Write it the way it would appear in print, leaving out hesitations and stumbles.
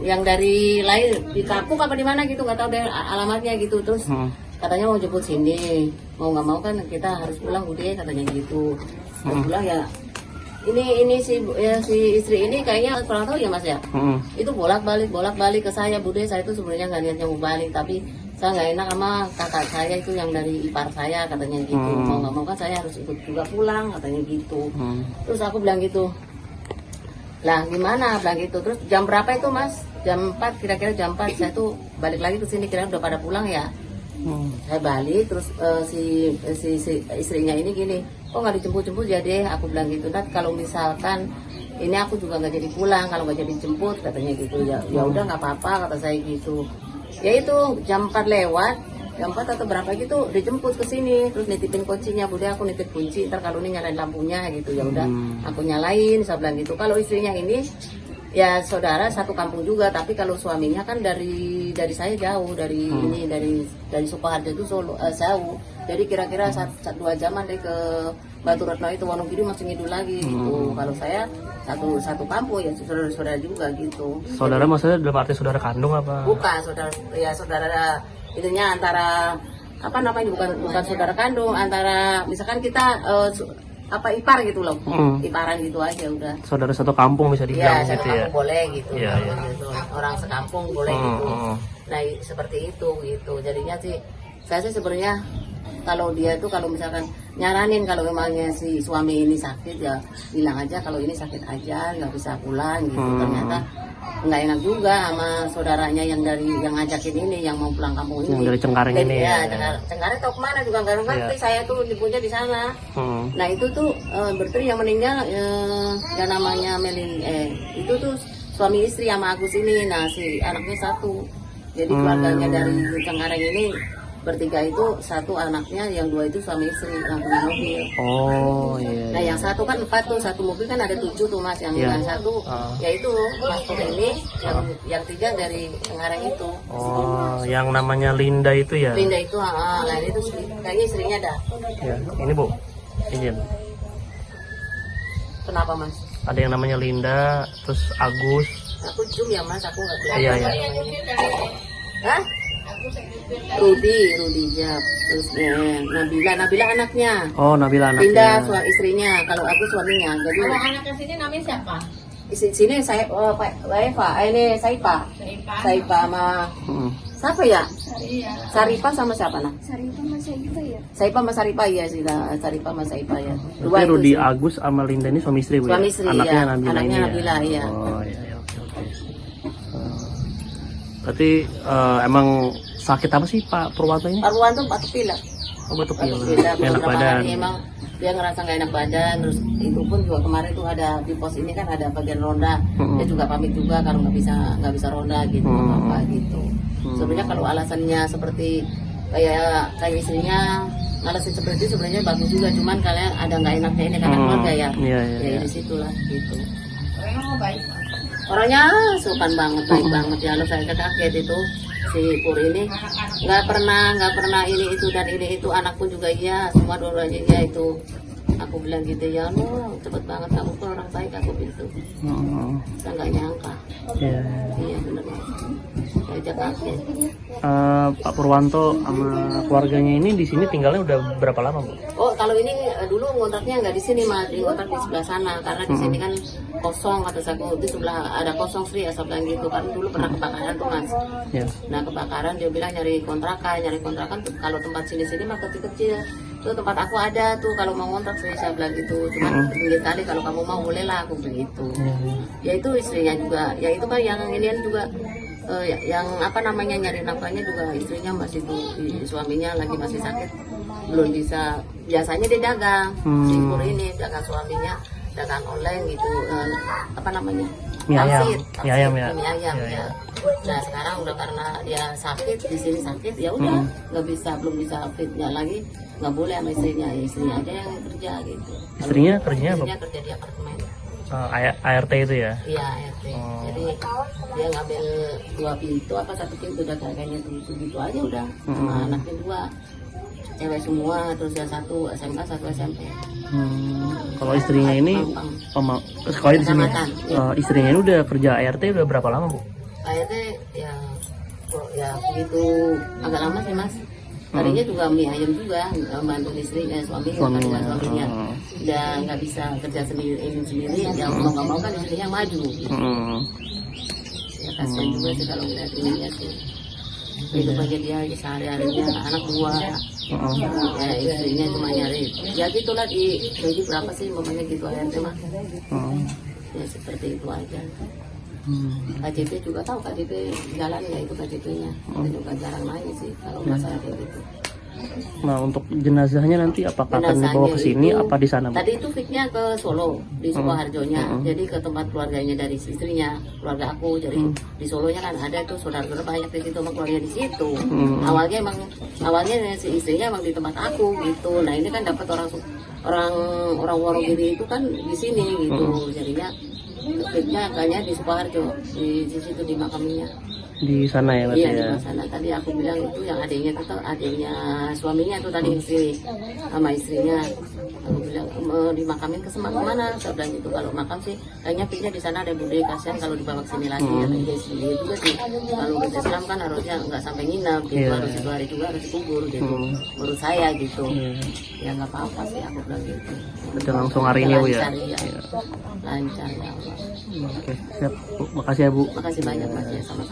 yang dari lahir di Kapuk apa di mana gitu, nggak tahu deh alamatnya gitu. Terus katanya mau jemput sini, mau nggak mau kan kita harus pulang Bude katanya gitu. Terus pulang ya ini si istri ini kayaknya kurang tahu ya Mas ya. Itu bolak balik ke saya, Bude saya itu sebenarnya nggak niatnya mau balik, tapi saya nggak enak sama kakak saya itu yang dari ipar saya katanya gitu. Mau nggak mau kan saya harus ikut juga pulang katanya gitu. Terus aku bilang gitu, lah gimana bilang gitu. Terus jam berapa itu Mas? Jam 4, kira-kira jam 4 saya tuh balik lagi ke sini, kira udah pada pulang ya. Saya balik terus si istrinya ini gini, kok nggak dijemput ya deh, aku bilang gitu. Dan kalau misalkan ini aku juga nggak jadi pulang kalau nggak jadi jemput katanya gitu. Ya udah nggak apa-apa kata saya gitu. Ya itu jam 4 lewat, jam 4 atau berapa gitu dijemput ke sini, terus nitipin kuncinya, Bude aku nitip kunci, ntar kalau ini nyalain lampunya gitu. Ya udah aku nyalain, saya bilang gitu. Kalau istrinya ini ya saudara satu kampung juga, tapi kalau suaminya kan dari saya jauh, dari ini dari Sukoharjo itu Solo jauh. Jadi kira-kira 2 jaman deh ke Batu Retno itu, Wonogiri masih ngidul lagi gitu. Kalau saya satu kampung ya saudara juga gitu. Saudara maksudnya dalam arti saudara kandung apa? Bukan saudara itunya antara apa namanya, bukan saudara kandung, antara misalkan kita ipar gitu loh, iparan gitu aja udah. Saudara satu kampung bisa dibilang gitu ya. Boleh gitu. Iya. Gitu. Orang sekampung boleh gitu. Nah seperti itu gitu. Jadinya sih saya sih sebenarnya kalau dia tuh kalau misalkan nyaranin kalau memangnya si suami ini sakit ya bilang aja kalau ini sakit aja nggak bisa pulang gitu. Ternyata nggak enak juga sama saudaranya yang ngajakin ini, yang mau pulang kampung ini. Yang dari Cengkareng ini. Ya, Cengkareng tahu kemana juga nggak ngerti. Saya tuh nyebutnya di sana. Nah itu tuh berarti yang meninggal yang namanya itu tuh suami istri sama Agus ini. Nah si anaknya satu. Jadi keluarganya dari Cengkareng ini bertiga itu, satu anaknya, yang 2 itu suami istri yang punya mobil. Iya. Nah yang satu kan 4 tuh, satu mobil kan ada 7 tuh Mas, yang satu yaitu Mas Pur ini, yang 3 dari Cengkareng itu. Yang namanya Linda itu ya? Linda itu, lain itu kayaknya istrinya dah. Ya, ini Bu, izin. Kenapa Mas? Ada yang namanya Linda, terus Agus. Aku Jum ya Mas, aku nggak bilang. Iya. Hah? Rudi Jab, terus Nabila anaknya. Nabila anaknya. Linda istrinya, kalau aku suaminya. Jadi kalau anaknya sini namanya siapa? Sini saya Eva, ini Saipa sama siapa ya? Saripa sama siapa nah? Saripa sama Saipa ya? Saipa sama Saripa ya sih, Saripa sama Saipa ya. Berarti Rudi Agus sama Linda ini suami istri Bu? Suami istri anaknya ya. Nabila Anaknya ini Nabila ya? iya. Oke. Berarti emang sakit apa sih Pak Purwanto ini? Pak Purwanto batuk pilek. Batuk pilek. Enak badan. Emang dia ngerasa nggak enak badan, terus itu pun juga kemarin tuh ada di pos ini kan ada bagian ronda, dia juga pamit juga kalau nggak bisa ronda gitu, apa gitu. Sebenarnya kalau alasannya seperti kayak istrinya ngalasin seperti itu sebenarnya bagus juga, cuman kalian ada nggak enaknya ini karena keluarga ya. Ya di situlah gitu. Orangnya sopan banget, baik banget ya. Lo saya kaget itu si Pur ini nggak pernah ini itu dan ini itu, anak pun juga iya, semua dua-duanya iya itu. Aku bilang gitu ya, lo cepet banget kamu pun orang baik, aku gitu. Saya nggak nyangka. Iya benar. Saya aja kaget. Pak Purwanto sama keluarganya ini di sini tinggalnya udah berapa lama Bu? Oh kalau ini dulu ngontraknya nggak di sini Mas, di ngontrak di sebelah sana karena di sini kan kosong, kata saya di sebelah ada kosong Sri ya, saya bilang gitu kan dulu pernah kebakaran tuh Mas. Nah kebakaran dia bilang nyari kontrakan kalau tempat sini mah kecil-kecil. Tuh tempat aku ada tuh kalau mau ngontrak saya bilang gitu, cuman pinggir kali kalau kamu mau boleh lah, aku begitu. Ya itu istrinya juga, ya itu kan yang ini juga yang apa namanya nyari nafkahnya juga istrinya masih tuh, suaminya lagi masih sakit belum bisa, biasanya dia dagang si Pur ini, dagang suaminya dagang online gitu, apa namanya mie ayam ya. Nah sekarang udah karena dia sakit di sini sakit ya udah belum bisa fitnya lagi, nggak boleh sama istrinya, ya istrinya aja yang kerja gitu. Istrinya kerjanya apa? Kerja di apartemen. ART itu ya? Iya, RT. Oh. Jadi dia ngambil 2 pintu apa 1 pintu udah kayaknya gitu aja udah. Sama anaknya 2 cewek semua, terus yang 1 SMK 1 SMP. Kalau istrinya ini Mampang. sekolah di sini. Kecamatan, ya. Istrinya ini udah kerja ART udah berapa lama, Bu? RT ya kok ya begitu agak lama sih Mas. Tadinya juga mie ayam juga, bantu istrinya, suaminya. Udah nggak bisa kerja sendiri, ya mau nggak mau kan istrinya maju. Ya kasihan juga sih kalau ngeliat ininya sih. Hidup aja dia sehari-harinya, anak 2. Ya istrinya cuma nyari. Ya gitulah di gaji berapa sih, mamanya gitu ART mah. Ya seperti itu aja. KJP juga tahu KJP jalan ya itu KJP-nya. Kita juga jarang main sih kalau masalah kayak gitu. Nah, untuk jenazahnya nanti apakah akan dibawa ke sini apa di sana, Bu? Tadi itu fitnya ke Solo, di Sukoharjonya. Jadi ke tempat keluarganya dari istrinya, keluarga aku. Jadi di Solonya kan ada tuh saudara-saudara banyak di situ, sama keluarga di situ. Awalnya si istrinya emang di tempat aku gitu. Nah, ini kan dapat orang Wonogiri itu kan di sini gitu. Jadinya fitnya kayaknya di Sukoharjo, di situ di makamnya. Di sana ya, berarti Iya, ya? di sana. Tadi aku bilang itu yang adiknya itu adiknya suaminya tuh tadi istri sama istrinya. Aku bilang dimakamin ke Semak kemana? Saya bilang gitu. Kalau makam sih kayaknya pikirnya di sana ada bude, kasihan kalau dibawa ke sini lagi. Ya, dia sendiri juga sih. Kalau udah Islam kan harusnya nggak sampai nginap, gitu. Harus 2 hari juga harus dikubur gitu. Menurut saya gitu. Ya nggak apa-apa sih aku bilang gitu. Udah langsung hari ini, Bu ya? Lancar ya. Lancar ya Allah. Oke, siap, Bu. Makasih ya, Bu. Makasih banyak Mas ya, sama-sama.